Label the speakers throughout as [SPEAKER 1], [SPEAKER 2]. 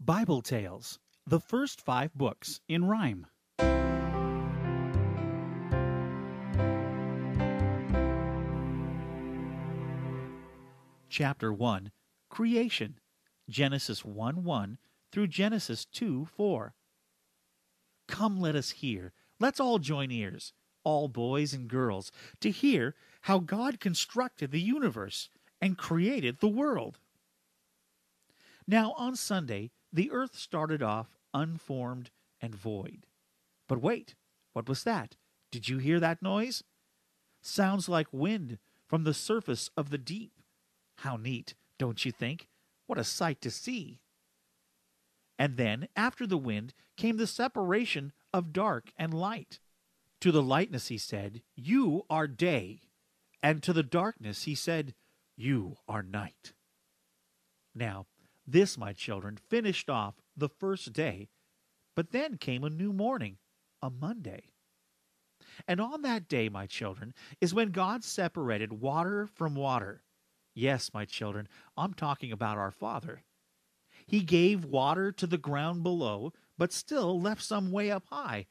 [SPEAKER 1] Bible Tales, the first 5 books in rhyme. Chapter 1, Creation, Genesis 1:1 through Genesis 2:4. Come, let us hear. Let's all join ears, all boys and girls, to hear how God constructed the universe and created the world. Now, on Sunday, the earth started off unformed and void. But wait, what was that? Did you hear that noise? Sounds like wind from the surface of the deep. How neat, don't you think? What a sight to see! And then, after the wind, came the separation of dark and light. To the lightness he said, "You are day," and to the darkness he said, "You are night." Now, this, my children, finished off the first day, but then came a new morning, a Monday. And on that day, my children, is when God separated water from water. Yes, my children, I'm talking about our Father. He gave water to the ground below, but still left some way up high.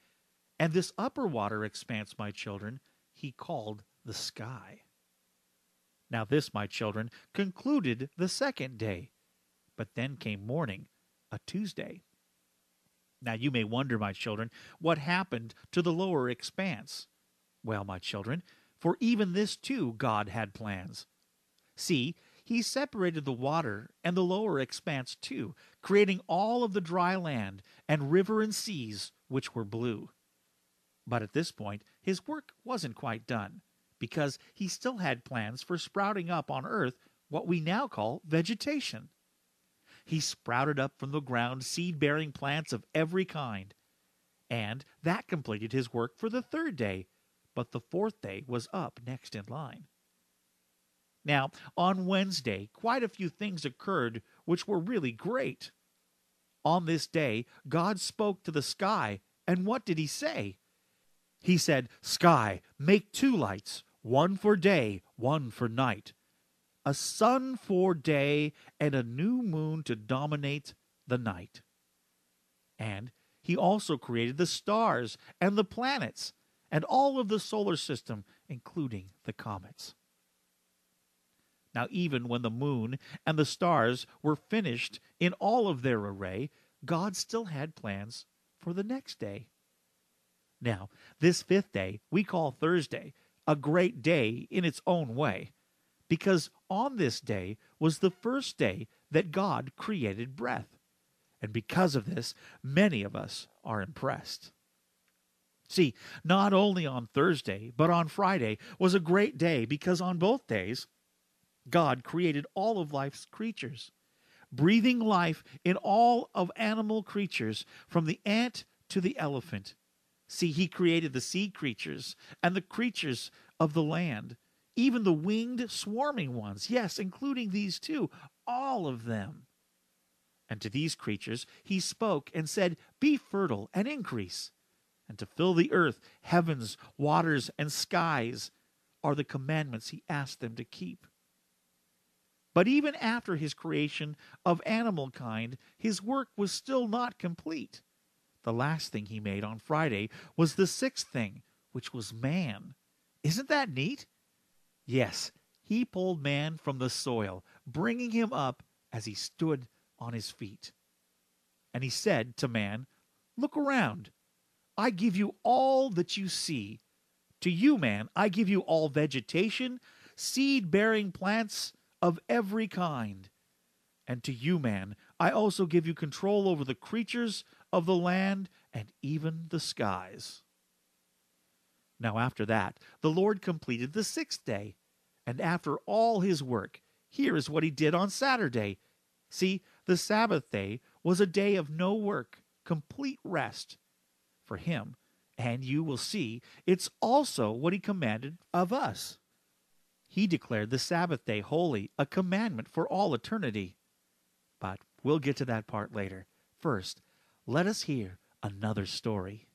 [SPEAKER 1] And this upper water expanse, my children, he called the sky. Now this, my children, concluded the second day. But then came morning, a Tuesday. Now you may wonder, my children, what happened to the lower expanse. Well, my children, for even this too God had plans. See, he separated the water and the lower expanse too, creating all of the dry land and river and seas which were blue. But at this point, his work wasn't quite done, because he still had plans for sprouting up on earth what we now call vegetation. He sprouted up from the ground seed-bearing plants of every kind, and that completed his work for the third day, but the fourth day was up next in line. Now, on Wednesday, quite a few things occurred which were really great. On this day, God spoke to the sky, and what did he say? He said, "Sky, make 2 lights, one for day, one for night. A sun for day, and a new moon to dominate the night." And he also created the stars and the planets, and all of the solar system, including the comets. Now, even when the moon and the stars were finished in all of their array, God still had plans for the next day. Now, this 5th day we call Thursday, a great day in its own way, because on this day was the first day that God created breath. And because of this, many of us are impressed. See, not only on Thursday, but on Friday was a great day, because on both days, God created all of life's creatures, breathing life in all of animal creatures, from the ant to the elephant. See, he created the sea creatures and the creatures of the land, even the winged swarming ones, yes, including these too, all of them. And to these creatures he spoke and said, "Be fertile and increase." And to fill the earth, heavens, waters, and skies are the commandments he asked them to keep. But even after his creation of animal kind, his work was still not complete. The last thing he made on Friday was the 6th thing, which was man. Isn't that neat? Yes, he pulled man from the soil, bringing him up as he stood on his feet. And he said to man, "Look around. I give you all that you see. To you, man, I give you all vegetation, seed-bearing plants of every kind. And to you, man, I also give you control over the creatures of the land and even the skies." Now after that, the Lord completed the 6th day. And after all his work, here is what he did on Saturday. See, the Sabbath day was a day of no work, complete rest for him. And you will see, it's also what he commanded of us. He declared the Sabbath day holy, a commandment for all eternity. But we'll get to that part later. First, let us hear another story.